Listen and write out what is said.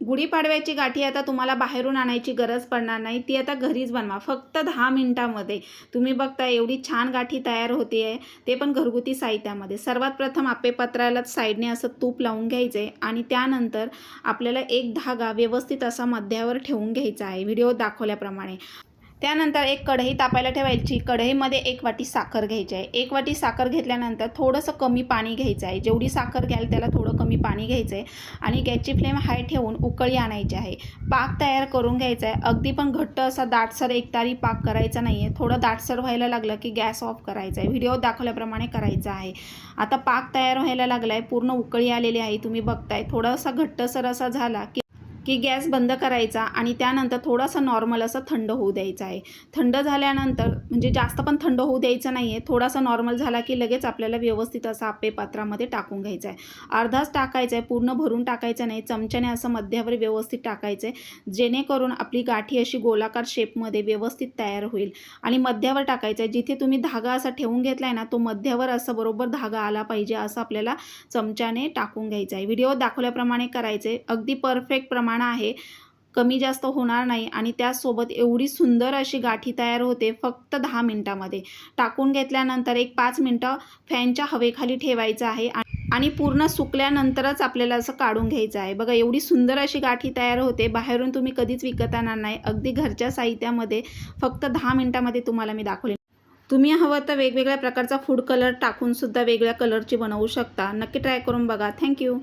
गुढीपाडव्याची गाठी आता तुम्हाला बाहेरून आणायची गरज पडणार नाही, ती आता घरीच बनवा. फक्त 10 मिनिटांमध्ये तुम्ही बघता एवढी छान गाठी तयार होते आहे, ते पण घरगुती साहित्यामध्ये. सर्वात प्रथम आप्पेपात्राला साईडने असं तूप लावून घ्यायचं आहे आणि त्यानंतर आपल्याला एक धागा व्यवस्थित असा मध्यावर ठेवून घ्यायचा आहे व्हिडिओ दाखवल्याप्रमाणे. त्यानंतर एक कढई तापायला ठेवायची. कढईमध्ये 1 वाटी साखर घ्यायची आहे. 1 वाटी साखर घेतल्यानंतर थोडंसं कमी पाणी घ्यायचं आहे. जेवढी साखर घ्याल त्याला थोडं कमी पाणी घ्यायचं आहे आणि गॅसची फ्लेम हाय ठेवून उकळी आणायची आहे. पाक तयार करून घ्यायचा आहे. अगदी पण घट्ट असा दाटसर एकतारी पाक करायचा नाही आहे. थोडं दाटसर व्हायला लागलं की गॅस ऑफ करायचा आहे. व्हिडिओ दाखवल्याप्रमाणे करायचं आहे. आता पाक तयार व्हायला लागला आहे, पूर्ण उकळी आलेली आहे, तुम्ही बघताय. थोडासा घट्टसर असा झाला की गॅस बंद करायचा आणि त्यानंतर थोडासा नॉर्मल असं थंड होऊ द्यायचा आहे. थंड झाल्यानंतर म्हणजे जास्त पण थंड होऊ द्यायचं नाही आहे, थोडासा नॉर्मल झाला की लगेच आपल्याला व्यवस्थित असं आप्पेपात्रामध्ये टाकून घ्यायचं आहे. अर्धाच टाकायचं आहे, पूर्ण भरून टाकायचं नाही. चमच्याने असं मध्यावर व्यवस्थित टाकायचं आहे, जेणेकरून आपली गाठी अशी गोलाकार शेपमध्ये व्यवस्थित तयार होईल. आणि मध्यावर टाकायचं आहे. जिथे तुम्ही धागा असा ठेवून घेतला आहे ना, तो मध्यावर असं बरोबर धागा आला पाहिजे असं आपल्याला चमच्याने टाकून घ्यायचं आहे. व्हिडिओ दाखवल्याप्रमाणे करायचे. अगदी परफेक्ट प्रमाण आहे, कमी जास्त होणार नाही आणि त्यासोबत एवढी सुंदर अशी गाठी तयार होते फक्त 10 मिनिटांमध्ये. टाकून घेतल्यानंतर एक 5 मिनिटं फॅनच्या हवेखाली ठेवायचं आहे आणि पूर्ण सुकल्यानंतरच आपल्याला असं काढून घ्यायचं आहे. बघा एवढी सुंदर अशी गाठी तयार होते. बाहेरून तुम्ही कधीच विकत आणणार नाही, अगदी घरच्या साहित्यामध्ये फक्त 10 मिनिटांमध्ये तुम्हाला मी दाखवले. तुम्ही हवं तर वेगवेगळ्या प्रकारचा फूड कलर टाकून सुद्धा वेगळ्या कलरची बनवू शकता. नक्की ट्राय करून बघा. थँक्यू.